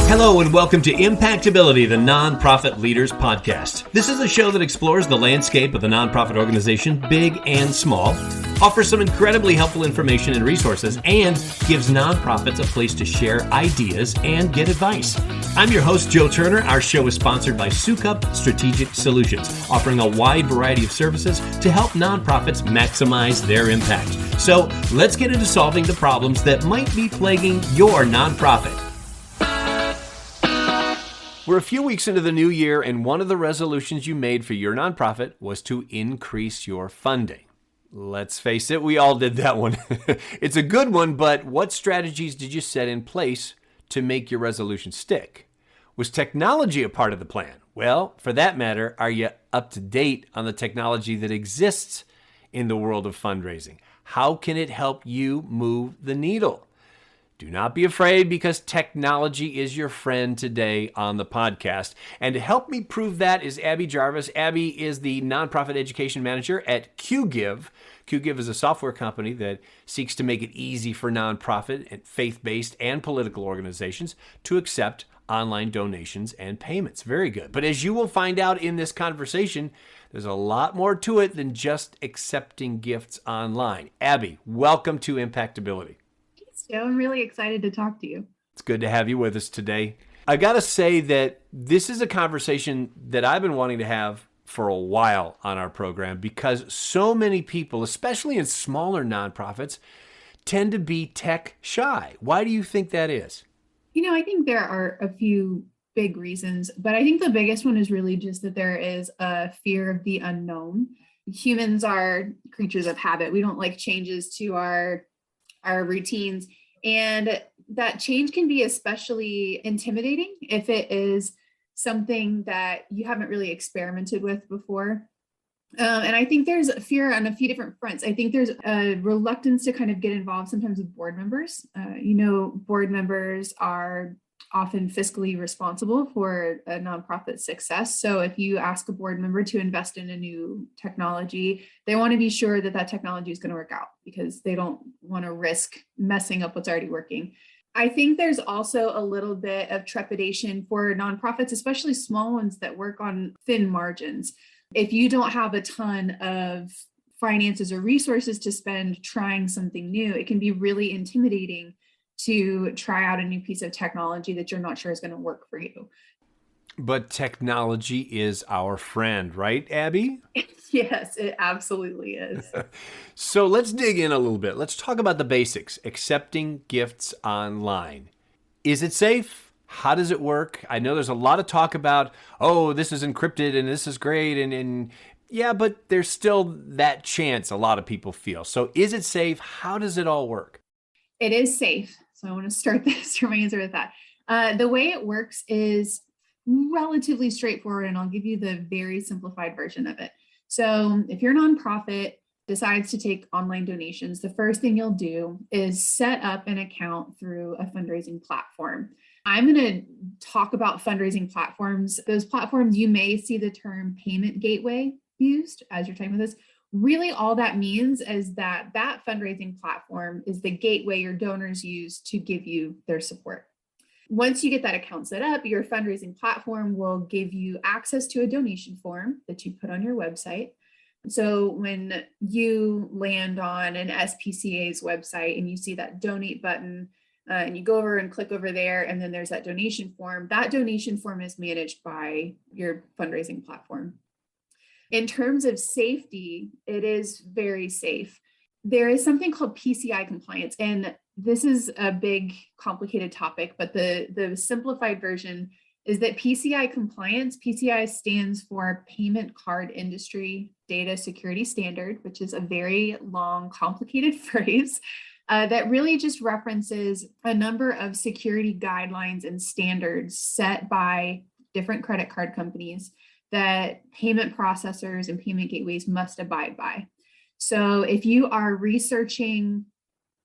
Hello and welcome to IMPACTability, the Nonprofit Leaders Podcast. This is a show that explores the landscape of the nonprofit organization, big and small, offers some incredibly helpful information and resources, and gives nonprofits a place to share ideas and get advice. I'm your host, Joe Turner. Our show is sponsored by Soukup Strategic Solutions, offering a wide variety of services to help nonprofits maximize their impact. So let's get into solving the problems that might be plaguing your nonprofit. We're a few weeks into the new year, and one of the resolutions you made for your nonprofit was to increase your funding. Let's face it, we all did that one. It's a good one, but what strategies did you set in place to make your resolution stick? Was technology a part of the plan? Well, for that matter, are you up to date on the technology that exists in the world of fundraising? How can it help you move the needle? Do not be afraid, because technology is your friend today on the podcast. And to help me prove that is Abby Jarvis. Abby is the Nonprofit Education Manager at QGive. QGive is a software company that seeks to make it easy for nonprofit and faith-based and political organizations to accept online donations and payments. Very good. But as you will find out in this conversation, there's a lot more to it than just accepting gifts online. Abby, welcome to IMPACTability. Joe, I'm really excited to talk to you. It's good to have you with us today. I got to say that this is a conversation that I've been wanting to have for a while on our program, because so many people, especially in smaller nonprofits, tend to be tech shy. Why do you think that is? I think there are a few big reasons, but I think the biggest one is really just that there is a fear of the unknown. Humans are creatures of habit. We don't like changes to our routines, and that change can be especially intimidating if it is something that you haven't really experimented with before. And I think there's fear on a few different fronts. I think there's a reluctance to kind of get involved sometimes with board members. Board members are often fiscally responsible for a nonprofit's success. So if you ask a board member to invest in a new technology, they want to be sure that that technology is going to work out, because they don't want to risk messing up what's already working. I think there's also a little bit of trepidation for nonprofits, especially small ones that work on thin margins. If you don't have a ton of finances or resources to spend trying something new, it can be really intimidating to try out a new piece of technology that you're not sure is going to work for you. But technology is our friend, right, Abby? Yes, it absolutely is. So let's dig in a little bit. Let's talk about the basics. Accepting gifts online. Is it safe? How does it work? I know there's a lot of talk about, this is encrypted and this is great. And yeah, but there's still that chance a lot of people feel. So is it safe? How does it all work? It is safe. So I want to start my answer with that. The way it works is relatively straightforward, and I'll give you the very simplified version of it. So if your nonprofit decides to take online donations, the first thing you'll do is set up an account through a fundraising platform. I'm going to talk about fundraising platforms. Those platforms, you may see the term payment gateway used as you're talking about this. Really, all that means is that fundraising platform is the gateway your donors use to give you their support. Once you get that account set up, your fundraising platform will give you access to a donation form that you put on your website. So when you land on an SPCA's website and you see that donate button, and you go over and click over there, and then there's that donation form is managed by your fundraising platform. In terms of safety, it is very safe. There is something called PCI compliance, and this is a big, complicated topic, but the simplified version is that PCI stands for Payment Card Industry Data Security Standard, which is a very long, complicated phrase that really just references a number of security guidelines and standards set by different credit card companies that payment processors and payment gateways must abide by. So if you are researching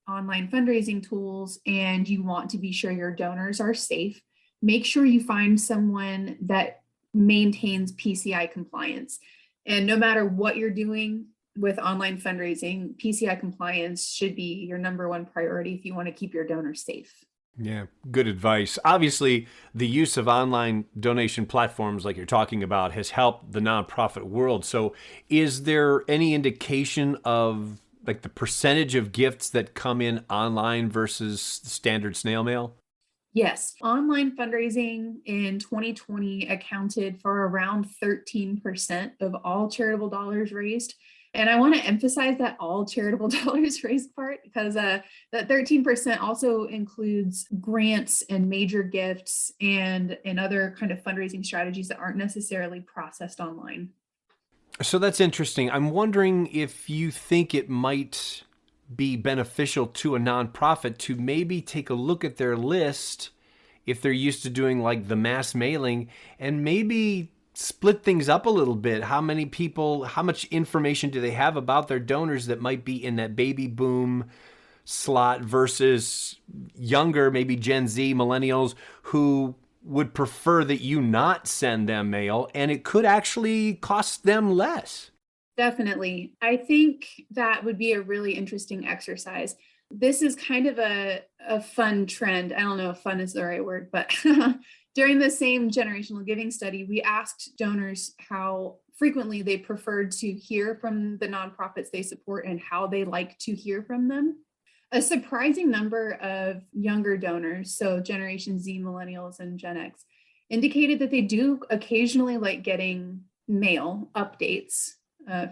online fundraising tools and you want to be sure your donors are safe, make sure you find someone that maintains PCI compliance. And no matter what you're doing with online fundraising, PCI compliance should be your number one priority if you want to keep your donors safe. Yeah, good advice. Obviously, the use of online donation platforms like you're talking about has helped the nonprofit world. So, is there any indication of like the percentage of gifts that come in online versus standard snail mail? Yes, online fundraising in 2020 accounted for around 13% of all charitable dollars raised. And I want to emphasize that all charitable dollars raised part because that 13% also includes grants and major gifts and other kind of fundraising strategies that aren't necessarily processed online. So that's interesting. I'm wondering if you think it might be beneficial to a nonprofit to maybe take a look at their list if they're used to doing like the mass mailing and maybe split things up a little bit. How many people, how much information do they have about their donors that might be in that baby boom slot versus younger, maybe Gen Z, millennials who would prefer that you not send them mail and it could actually cost them less. Definitely. I think that would be a really interesting exercise. This is kind of a fun trend. I don't know if fun is the right word, but during the same generational giving study, we asked donors how frequently they preferred to hear from the nonprofits they support and how they like to hear from them. A surprising number of younger donors, so Generation Z, Millennials, and Gen X, indicated that they do occasionally like getting mail updates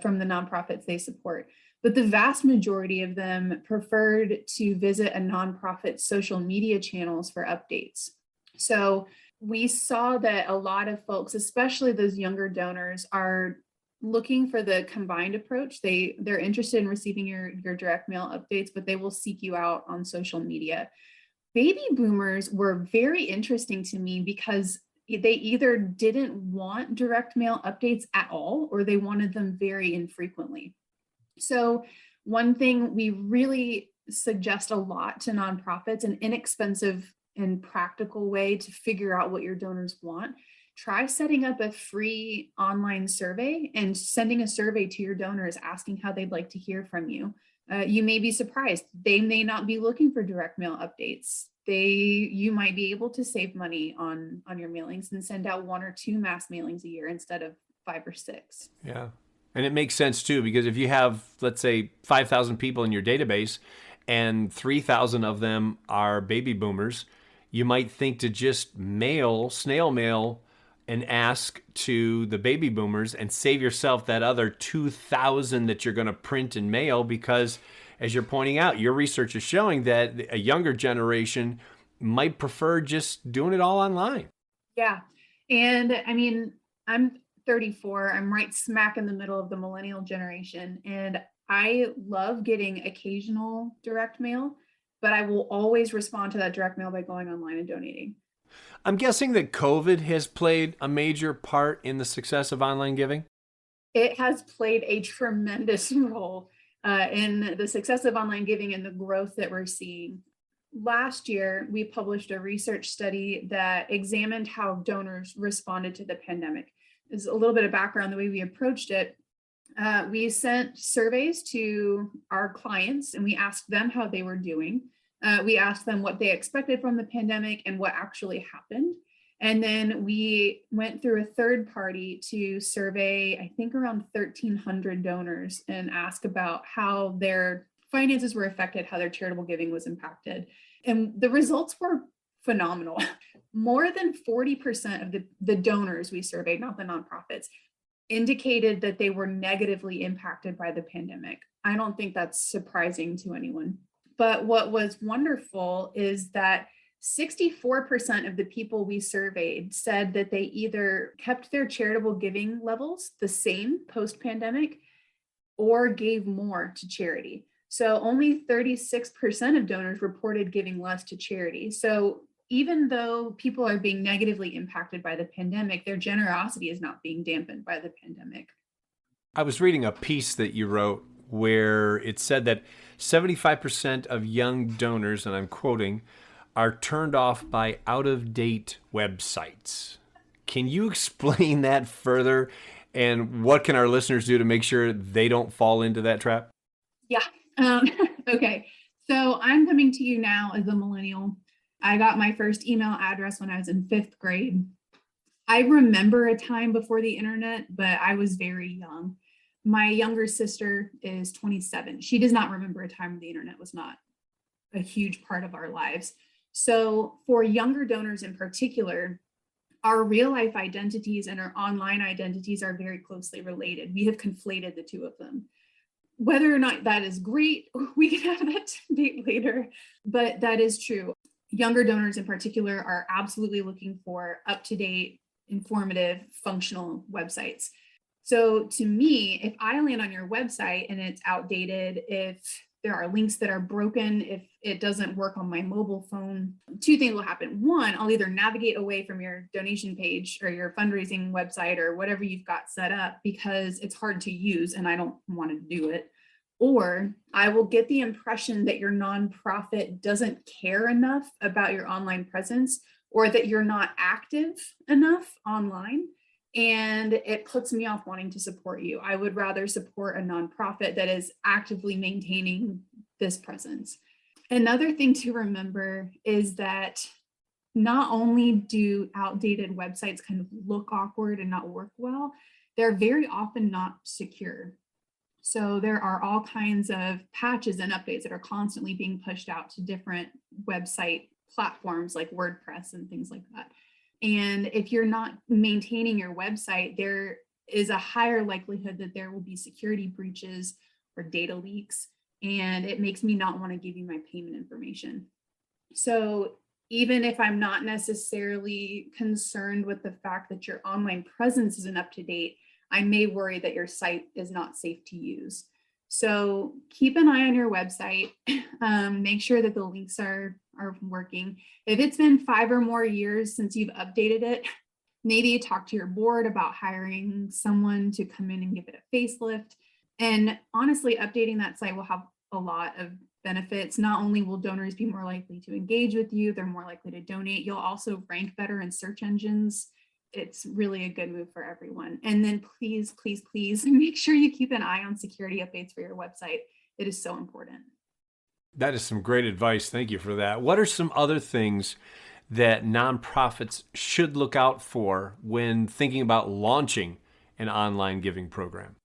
from the nonprofits they support. But the vast majority of them preferred to visit a nonprofit's social media channels for updates. So we saw that a lot of folks, especially those younger donors, are looking for the combined approach. They're interested in receiving your direct mail updates, but they will seek you out on social media. Baby boomers were very interesting to me because they either didn't want direct mail updates at all or they wanted them very infrequently. So one thing we really suggest a lot to nonprofits, an inexpensive and practical way to figure out what your donors want, try setting up a free online survey and sending a survey to your donors asking how they'd like to hear from you. You may be surprised. They may not be looking for direct mail updates. You might be able to save money on your mailings and send out 1 or 2 mass mailings a year instead of 5 or 6. Yeah. And it makes sense too, because if you have, let's say, 5,000 people in your database and 3,000 of them are baby boomers, you might think to just snail mail and ask to the baby boomers and save yourself that other 2,000 that you're going to print and mail because, as you're pointing out, your research is showing that a younger generation might prefer just doing it all online. Yeah. And I mean, I'm 34. I'm right smack in the middle of the millennial generation. And I love getting occasional direct mail, but I will always respond to that direct mail by going online and donating. I'm guessing that COVID has played a major part in the success of online giving. It has played a tremendous role in the success of online giving and the growth that we're seeing. Last year, we published a research study that examined how donors responded to the pandemic. There's a little bit of background the way we approached it. We sent surveys to our clients and we asked them how they were doing. We asked them what they expected from the pandemic and what actually happened. And then we went through a third party to survey, I think around 1,300 donors and ask about how their finances were affected, how their charitable giving was impacted. And the results were phenomenal. More than 40% of the donors we surveyed, not the nonprofits, indicated that they were negatively impacted by the pandemic. I don't think that's surprising to anyone. But what was wonderful is that 64% of the people we surveyed said that they either kept their charitable giving levels the same post-pandemic or gave more to charity. So only 36% of donors reported giving less to charity. So even though people are being negatively impacted by the pandemic, their generosity is not being dampened by the pandemic. I was reading a piece that you wrote where it said that 75% of young donors, and I'm quoting, are turned off by out-of-date websites. Can you explain that further? And what can our listeners do to make sure they don't fall into that trap? Yeah. Okay. So I'm coming to you now as a millennial. I got my first email address when I was in 5th grade. I remember a time before the internet, but I was very young. My younger sister is 27. She does not remember a time when the internet was not a huge part of our lives. So for younger donors in particular, our real life identities and our online identities are very closely related. We have conflated the two of them. Whether or not that is great, we can have that debate later, but that is true. Younger donors in particular are absolutely looking for up-to-date, informative, functional websites. So to me, if I land on your website and it's outdated, if there are links that are broken, if it doesn't work on my mobile phone, two things will happen. One, I'll either navigate away from your donation page or your fundraising website or whatever you've got set up because it's hard to use and I don't want to do it. Or I will get the impression that your nonprofit doesn't care enough about your online presence or that you're not active enough online. And it puts me off wanting to support you. I would rather support a nonprofit that is actively maintaining this presence. Another thing to remember is that not only do outdated websites kind of look awkward and not work well, they're very often not secure. So there are all kinds of patches and updates that are constantly being pushed out to different website platforms like WordPress and things like that. And if you're not maintaining your website, there is a higher likelihood that there will be security breaches or data leaks. And it makes me not want to give you my payment information. So even if I'm not necessarily concerned with the fact that your online presence isn't up to date, I may worry that your site is not safe to use. So keep an eye on your website. Make sure that the links are working. If it's been 5 or more years since you've updated it, maybe talk to your board about hiring someone to come in and give it a facelift. And honestly, updating that site will have a lot of benefits. Not only will donors be more likely to engage with you, they're more likely to donate. You'll also rank better in search engines. It's really a good move for everyone. And then please, please, please make sure you keep an eye on security updates for your website. It is so important. That is some great advice. Thank you for that. What are some other things that nonprofits should look out for when thinking about launching an online giving program?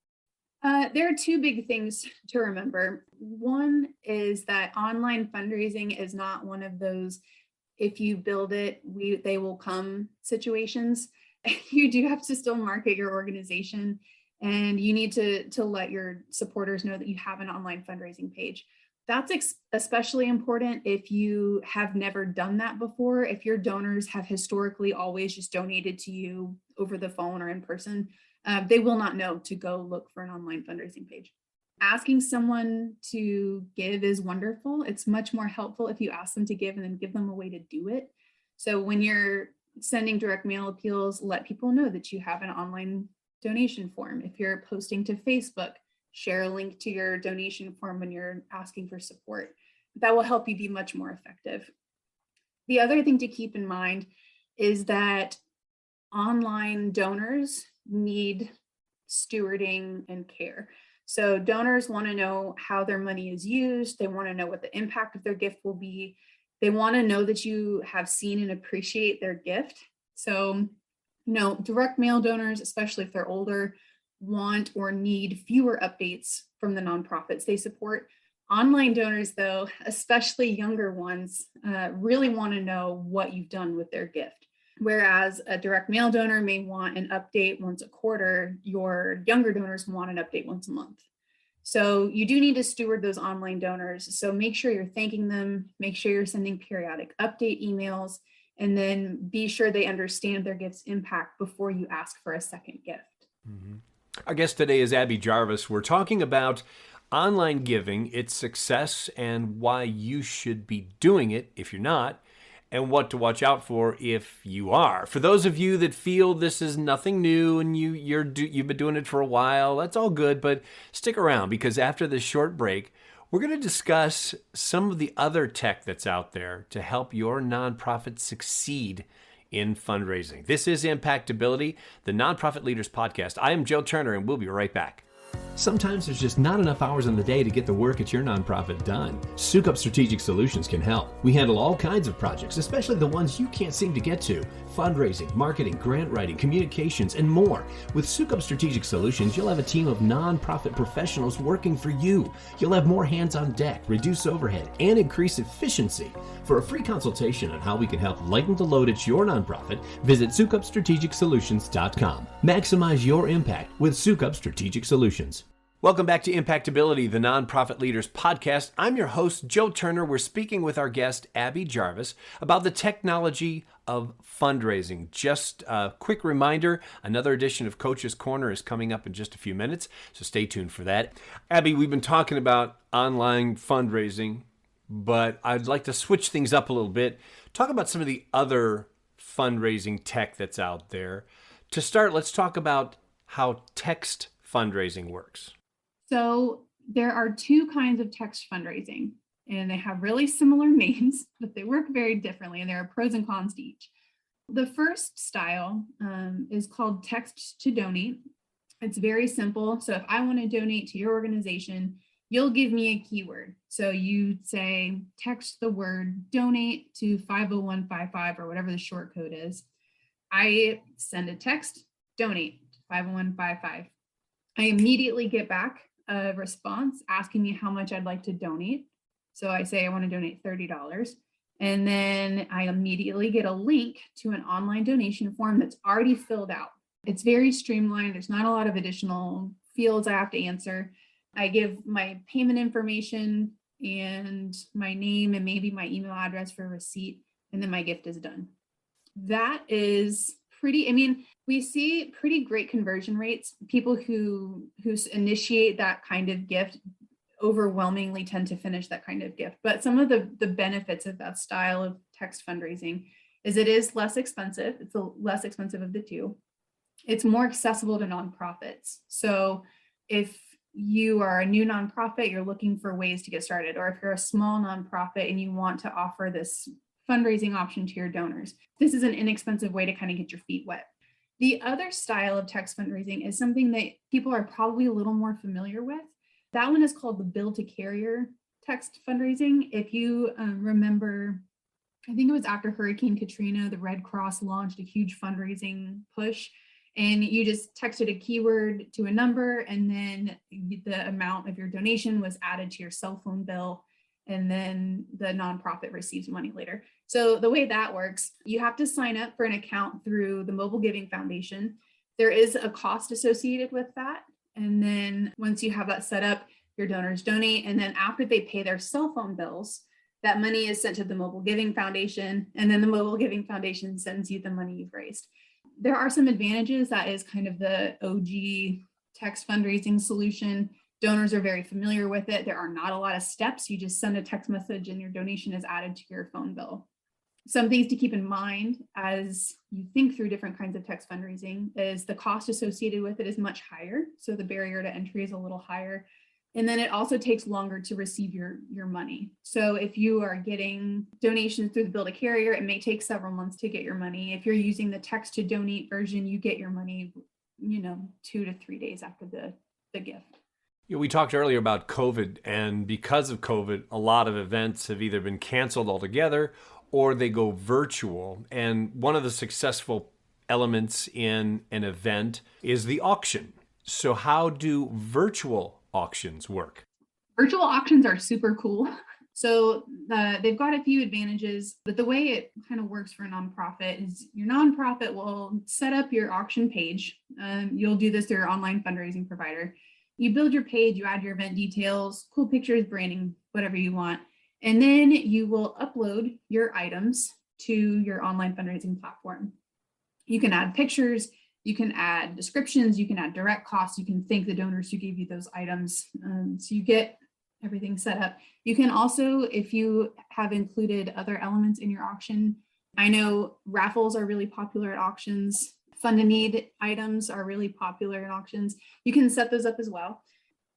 There are 2 big things to remember. One is that online fundraising is not one of those, if you build it, they will come situations. You do have to still market your organization, and you need to let your supporters know that you have an online fundraising page. That's especially important if you have never done that before. If your donors have historically always just donated to you over the phone or in person, they will not know to go look for an online fundraising page. Asking someone to give is wonderful. It's much more helpful if you ask them to give and then give them a way to do it. So when you're sending direct mail appeals, let people know that you have an online donation form. If you're posting to Facebook, share a link to your donation form when you're asking for support. That will help you be much more effective. The other thing to keep in mind is that online donors need stewarding and care. So donors want to know how their money is used. They want to know what the impact of their gift will be. They want to know that you have seen and appreciate their gift. So, direct mail donors, especially if they're older, want or need fewer updates from the nonprofits they support. Online donors, though, especially younger ones, really want to know what you've done with their gift. Whereas a direct mail donor may want an update once a quarter, your younger donors want an update once a month. So you do need to steward those online donors. So make sure you're thanking them, make sure you're sending periodic update emails, and then be sure they understand their gift's impact before you ask for a second gift. Mm-hmm. Our guest today is Abby Jarvis. We're talking about online giving, its success, and why you should be doing it if you're not, and what to watch out for if you are. For those of you that feel this is nothing new and you've been doing it for a while, that's all good, but stick around because after this short break, we're going to discuss some of the other tech that's out there to help your nonprofit succeed in fundraising. This is Impactability, the Nonprofit Leaders Podcast. I am Joe Turner, and we'll be right back. Sometimes there's just not enough hours in the day to get the work at your nonprofit done. Soukup Strategic Solutions can help. We handle all kinds of projects, especially the ones you can't seem to get to. Fundraising, marketing, grant writing, communications, and more. With Soukup Strategic Solutions, you'll have a team of nonprofit professionals working for you. You'll have more hands on deck, reduce overhead, and increase efficiency. For a free consultation on how we can help lighten the load at your nonprofit, visit SoukupStrategicSolutions.com. Maximize your impact with Soukup Strategic Solutions. Welcome back to Impactability, the Nonprofit Leaders Podcast. I'm your host, Joe Turner. We're speaking with our guest, Abby Jarvis, about the technology of fundraising. Just a quick reminder, another edition of Coach's Corner is coming up in just a few minutes, so stay tuned for that. Abby, we've been talking about online fundraising, but I'd like to switch things up a little bit. Talk about some of the other fundraising tech that's out there. To start, let's talk about how text fundraising works. So there are two kinds of text fundraising, and they have really similar names, but they work very differently, and there are pros and cons to each. The first style is called text to donate. It's very simple. So if I want to donate to your organization, you'll give me a keyword. So you say, text the word donate to 50155 or whatever the short code is. I send a text, donate to 50155. I immediately get back a response asking me how much I'd like to donate. So I say I want to donate $30. And then I immediately get a link to an online donation form that's already filled out. It's very streamlined. There's not a lot of additional fields I have to answer. I give my payment information and my name and maybe my email address for receipt, and then my gift is done. That is we see pretty great conversion rates. People who initiate that kind of gift overwhelmingly tend to finish that kind of gift. But some of the benefits of that style of text fundraising is it is less expensive. It's the less expensive of the two. It's more accessible to nonprofits. So if you are a new nonprofit, you're looking for ways to get started, or if you're a small nonprofit and you want to offer this fundraising option to your donors, this is an inexpensive way to kind of get your feet wet. The other style of text fundraising is something that people are probably a little more familiar with. That one is called the bill to carrier text fundraising. If you remember, I think it was after Hurricane Katrina, the Red Cross launched a huge fundraising push, and you just texted a keyword to a number, and then the amount of your donation was added to your cell phone bill, and then the nonprofit receives money later. So the way that works, you have to sign up for an account through the Mobile Giving Foundation. There is a cost associated with that. And then once you have that set up, your donors donate. And then after they pay their cell phone bills, that money is sent to the Mobile Giving Foundation. And then the Mobile Giving Foundation sends you the money you've raised. There are some advantages. That is kind of the OG text fundraising solution. Donors are very familiar with it. There are not a lot of steps. You just send a text message and your donation is added to your phone bill. Some things to keep in mind as you think through different kinds of text fundraising is the cost associated with it is much higher. So the barrier to entry is a little higher. And then it also takes longer to receive your money. So if you are getting donations through the bill to carrier, it may take several months to get your money. If you're using the text to donate version, you get your money, 2 to 3 days after the gift. We talked earlier about COVID, and because of COVID, a lot of events have either been canceled altogether or they go virtual. And one of the successful elements in an event is the auction. So how do virtual auctions work? Virtual auctions are super cool. So they've got a few advantages, but the way it kind of works for a nonprofit is your nonprofit will set up your auction page. You'll do this through your online fundraising provider. You build your page, you add your event details, cool pictures, branding, whatever you want. And then you will upload your items to your online fundraising platform. You can add pictures, you can add descriptions, you can add direct costs, you can thank the donors who gave you those items. So you get everything set up. You can also, if you have included other elements in your auction, I know raffles are really popular at auctions. Fund a need items are really popular in auctions. You can set those up as well.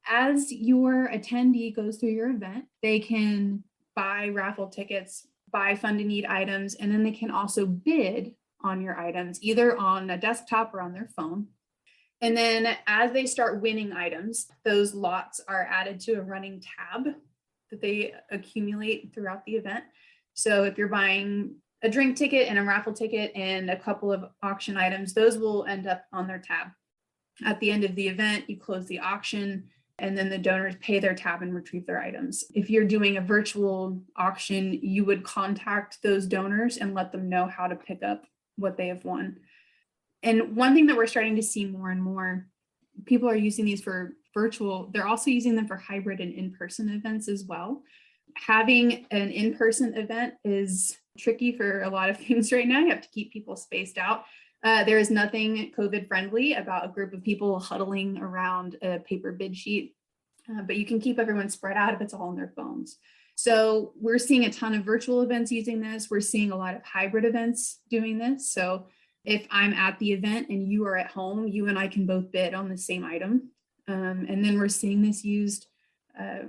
As your attendee goes through your event, they can buy raffle tickets, buy fund a need items, and then they can also bid on your items, either on a desktop or on their phone. And then as they start winning items, those lots are added to a running tab that they accumulate throughout the event. So if you're buying a drink ticket and a raffle ticket and a couple of auction items, those will end up on their tab. At the end of the event, you close the auction and then the donors pay their tab and retrieve their items. If you're doing a virtual auction, you would contact those donors and let them know how to pick up what they have won. And one thing that we're starting to see more and more, people are using these for virtual. They're also using them for hybrid and in-person events as well. Having an in-person event is tricky for a lot of things right now. You have to keep people spaced out. There is nothing COVID friendly about a group of people huddling around a paper bid sheet, but you can keep everyone spread out if it's all on their phones. So we're seeing a ton of virtual events using this. We're seeing a lot of hybrid events doing this. So if I'm at the event and you are at home, you and I can both bid on the same item. And then we're seeing this used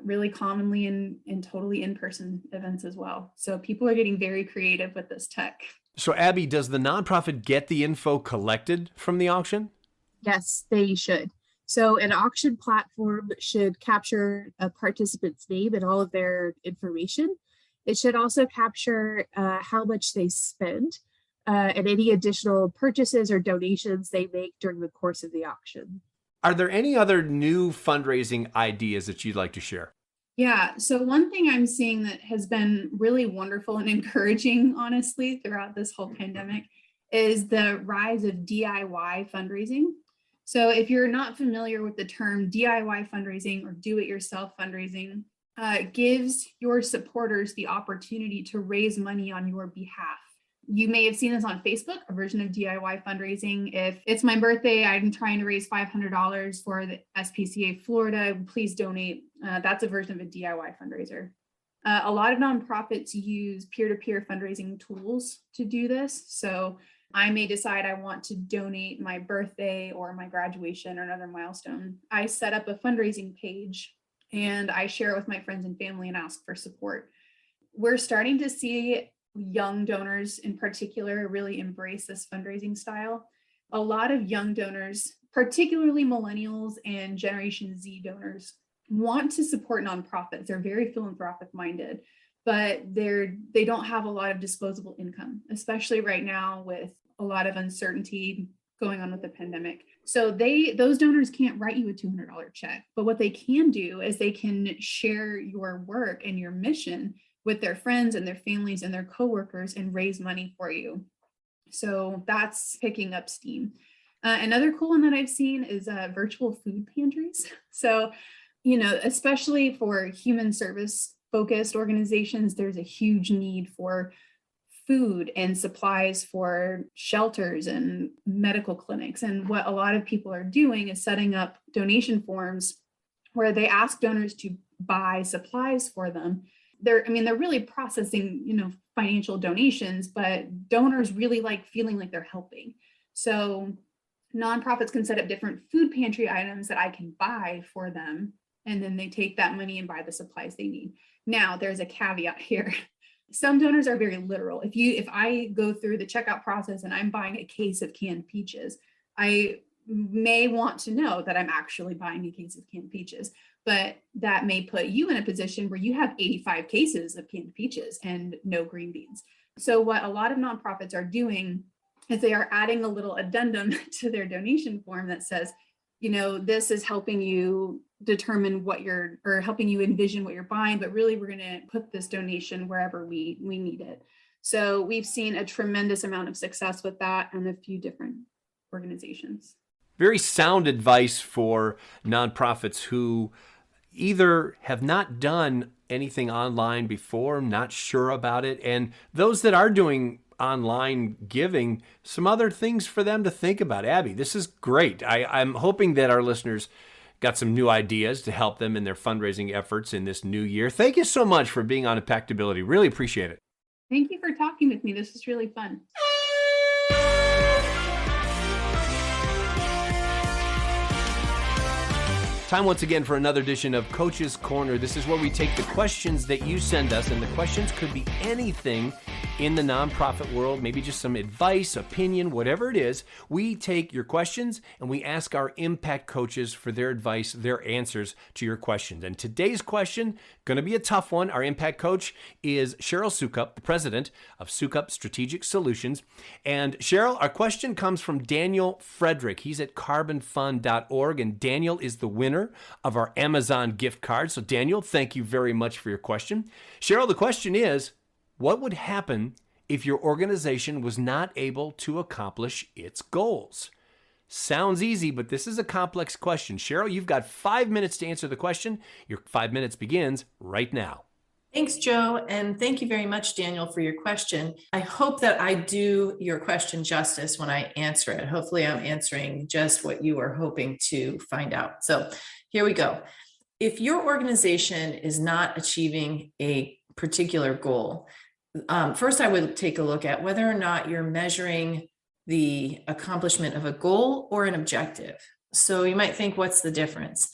really commonly in totally in-person events as well. So people are getting very creative with this tech. So Abby, does the nonprofit get the info collected from the auction? Yes, they should. So an auction platform should capture a participant's name and all of their information. It should also capture how much they spend and any additional purchases or donations they make during the course of the auction. Are there any other new fundraising ideas that you'd like to share? Yeah, so one thing I'm seeing that has been really wonderful and encouraging, honestly, throughout this whole pandemic is the rise of DIY fundraising. So if you're not familiar with the term DIY fundraising or do-it-yourself fundraising, gives your supporters the opportunity to raise money on your behalf. You may have seen this on Facebook, a version of DIY fundraising. If it's my birthday, I'm trying to raise $500 for the SPCA Florida, please donate. That's a version of a DIY fundraiser. A lot of nonprofits use peer-to-peer fundraising tools to do this. So I may decide I want to donate my birthday or my graduation or another milestone. I set up a fundraising page and I share it with my friends and family and ask for support. We're starting to see young donors in particular really embrace this fundraising style. A lot of young donors, particularly millennials and Generation Z donors, want to support nonprofits. They're very philanthropic minded, but they don't have a lot of disposable income, especially right now with a lot of uncertainty going on with the pandemic. So those donors can't write you a $200 check, but what they can do is they can share your work and your mission with their friends and their families and their coworkers and raise money for you. So that's picking up steam. Another cool one that I've seen is virtual food pantries. So, especially for human service focused organizations, there's a huge need for food and supplies for shelters and medical clinics. And what a lot of people are doing is setting up donation forms where they ask donors to buy supplies for them. They're really processing, financial donations, but donors really like feeling like they're helping. So nonprofits can set up different food pantry items that I can buy for them. And then they take that money and buy the supplies they need. Now there's a caveat here. Some donors are very literal. If I go through the checkout process and I'm buying a case of canned peaches, I may want to know that I'm actually buying a case of canned peaches, but that may put you in a position where you have 85 cases of canned peaches and no green beans. So what a lot of nonprofits are doing is they are adding a little addendum to their donation form that says, this is helping you determine helping you envision what you're buying, but really we're going to put this donation wherever we need it. So we've seen a tremendous amount of success with that and a few different organizations. Very sound advice for nonprofits who either have not done anything online before, not sure about it, and those that are doing online giving, some other things for them to think about. Abby, this is great. I'm hoping that our listeners got some new ideas to help them in their fundraising efforts in this new year. Thank you so much for being on IMPACTability. Really appreciate it. Thank you for talking with me. This was really fun. Time once again for another edition of Coach's Corner. This is where we take the questions that you send us, and the questions could be anything in the nonprofit world, maybe just some advice, opinion, whatever it is. We take your questions and we ask our impact coaches for their advice, their answers to your questions. And today's question, going to be a tough one. Our impact coach is Sheryl Soukup, the president of Soukup Strategic Solutions. And Sheryl, our question comes from Daniel Frederick. He's at carbonfund.org, and Daniel is the winner of our Amazon gift card. So Daniel, thank you very much for your question. Sheryl, the question is, what would happen if your organization was not able to accomplish its goals? Sounds easy, but this is a complex question. Sheryl, you've got 5 minutes to answer the question. Your 5 minutes begins right now. Thanks, Joe, and thank you very much, Daniel, for your question. I hope that I do your question justice when I answer it. Hopefully, I'm answering just what you are hoping to find out. So here we go. If your organization is not achieving a particular goal, first, I would take a look at whether or not you're measuring the accomplishment of a goal or an objective. So you might think, what's the difference?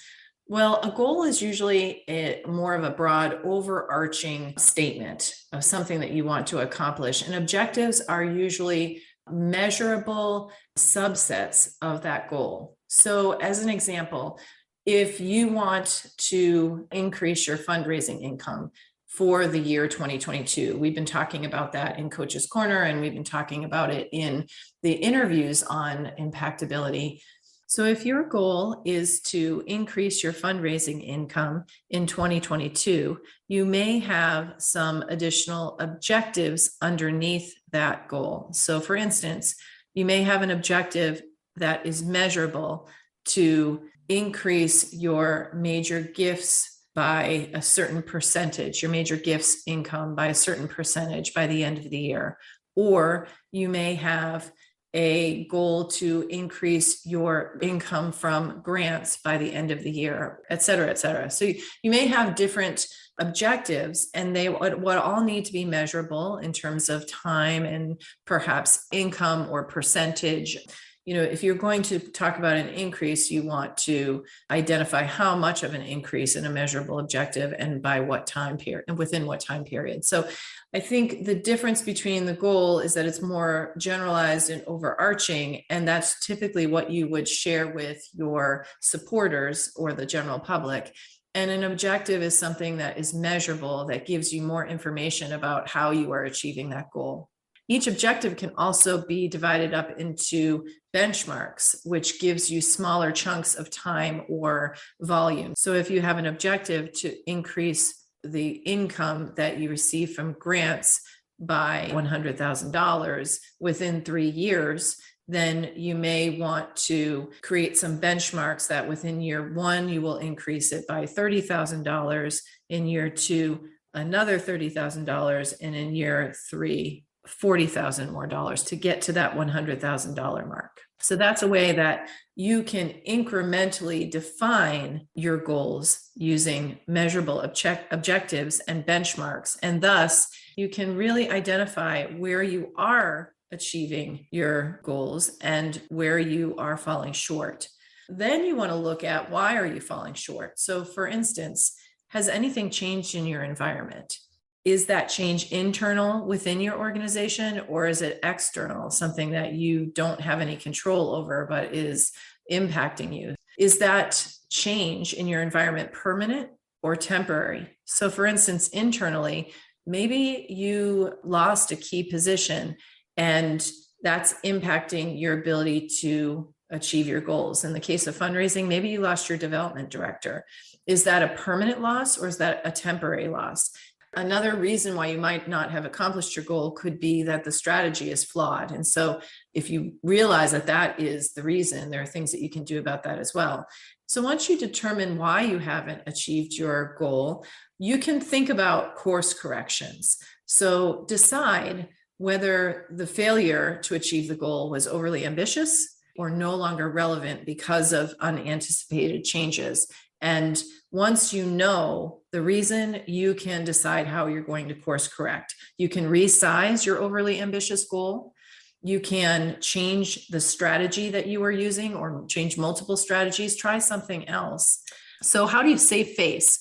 Well, a goal is usually more of a broad, overarching statement of something that you want to accomplish, and objectives are usually measurable subsets of that goal. So as an example, if you want to increase your fundraising income for the year 2022. We've been talking about that in Coach's Corner, and we've been talking about it in the interviews on impactability. So if your goal is to increase your fundraising income in 2022, you may have some additional objectives underneath that goal. So for instance, you may have an objective that is measurable to increase your major gifts by a certain percentage, your major gifts income by a certain percentage by the end of the year. Or you may have a goal to increase your income from grants by the end of the year, et cetera, et cetera. So you may have different objectives, and they would all need to be measurable in terms of time and perhaps income or percentage. You know, if you're going to talk about an increase, you want to identify how much of an increase in a measurable objective and by what time period and within what time period. So I think the difference between the goal is that it's more generalized and overarching, and that's typically what you would share with your supporters or the general public. And an objective is something that is measurable, that gives you more information about how you are achieving that goal. Each objective can also be divided up into benchmarks, which gives you smaller chunks of time or volume. So if you have an objective to increase the income that you receive from grants by $100,000 within 3 years, then you may want to create some benchmarks that within year 1, you will increase it by $30,000, in year 2, another $30,000, and in year 3, $40,000 more to get to that $100,000 mark. So that's a way that you can incrementally define your goals using measurable objectives and benchmarks. And thus you can really identify where you are achieving your goals and where you are falling short. Then you want to look at, why are you falling short? So for instance, has anything changed in your environment? Is that change internal within your organization, or is it external, something that you don't have any control over but is impacting you? Is that change in your environment permanent or temporary? So for instance, internally, maybe you lost a key position and that's impacting your ability to achieve your goals. In the case of fundraising, maybe you lost your development director. Is that a permanent loss, or is that a temporary loss? Another reason why you might not have accomplished your goal could be that the strategy is flawed. And so if you realize that that is the reason, there are things that you can do about that as well. So once you determine why you haven't achieved your goal, you can think about course corrections. So decide whether the failure to achieve the goal was overly ambitious or no longer relevant because of unanticipated changes. And once you know the reason, you can decide how you're going to course correct. You can resize your overly ambitious goal. You can change the strategy that you are using or change multiple strategies, try something else. So how do you save face?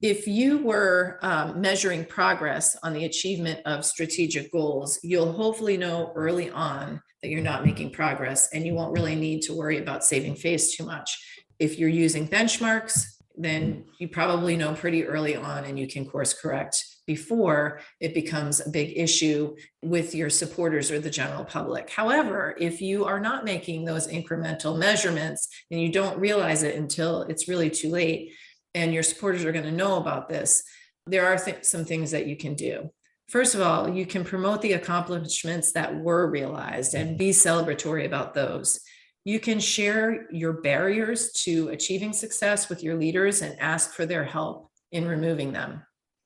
If you were measuring progress on the achievement of strategic goals, you'll hopefully know early on that you're not making progress, and you won't really need to worry about saving face too much. If you're using benchmarks, then you probably know pretty early on, and you can course correct before it becomes a big issue with your supporters or the general public. However, if you are not making those incremental measurements and you don't realize it until it's really too late, and your supporters are going to know about this, there are some things that you can do. First of all, you can promote the accomplishments that were realized and be celebratory about those. You can share your barriers to achieving success with your leaders and ask for their help in removing them.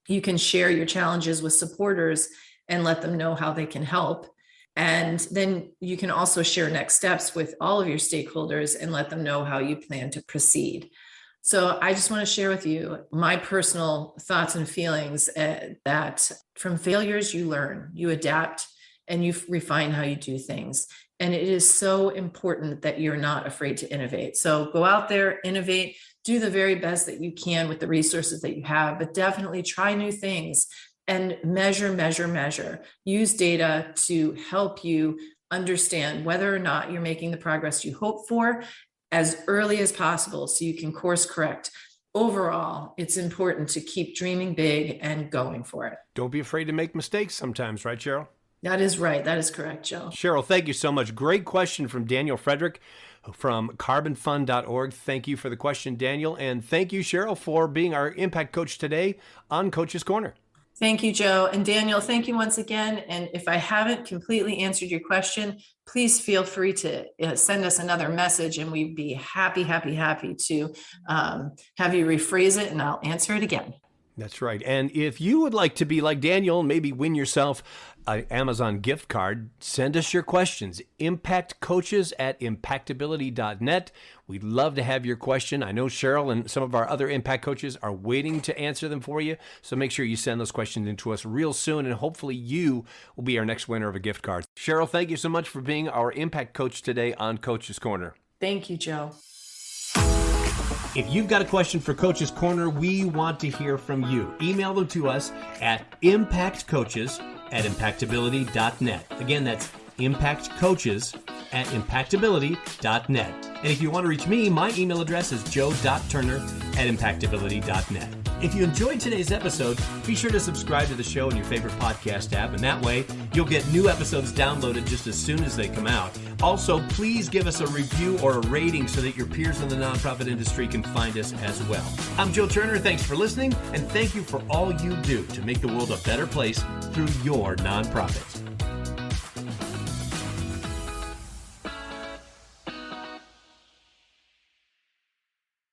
You can share your challenges with supporters and let them know how they can help. And then you can also share next steps with all of your stakeholders and let them know how you plan to proceed. So I just want to share with you my personal thoughts and feelings that from failures, you learn, you adapt, and you refine how you do things. And it is so important that you're not afraid to innovate. So go out there, innovate, do the very best that you can with the resources that you have, but definitely try new things and measure. Use data to help you understand whether or not you're making the progress you hope for as early as possible so you can course correct. Overall, it's important to keep dreaming big and going for it. Don't be afraid to make mistakes sometimes, right, Sheryl? That is right. That is correct, Joe. Sheryl, thank you so much. Great question from Daniel Frederick from carbonfund.org. Thank you for the question, Daniel. And thank you, Sheryl, for being our impact coach today on Coach's Corner. Thank you, Joe. And Daniel, thank you once again. And if I haven't completely answered your question, please feel free to send us another message, and we'd be happy to have you rephrase it, and I'll answer it again. That's right. And if you would like to be like Daniel and maybe win yourself an Amazon gift card, send us your questions. impactcoaches@impactability.net. We'd love to have your question. I know Sheryl and some of our other impact coaches are waiting to answer them for you. So make sure you send those questions in to us real soon, and hopefully you will be our next winner of a gift card. Sheryl, thank you so much for being our impact coach today on Coach's Corner. Thank you, Joe. If you've got a question for Coach's Corner, we want to hear from you. Email them to us at impactcoaches@impactability.net. Again, that's impactcoaches@impactability.net. And if you want to reach me, my email address is joe.turner@impactability.net. If you enjoyed today's episode, be sure to subscribe to the show in your favorite podcast app, and that way you'll get new episodes downloaded just as soon as they come out. Also, please give us a review or a rating so that your peers in the nonprofit industry can find us as well. I'm Joe Turner. Thanks for listening, and thank you for all you do to make the world a better place through your nonprofit.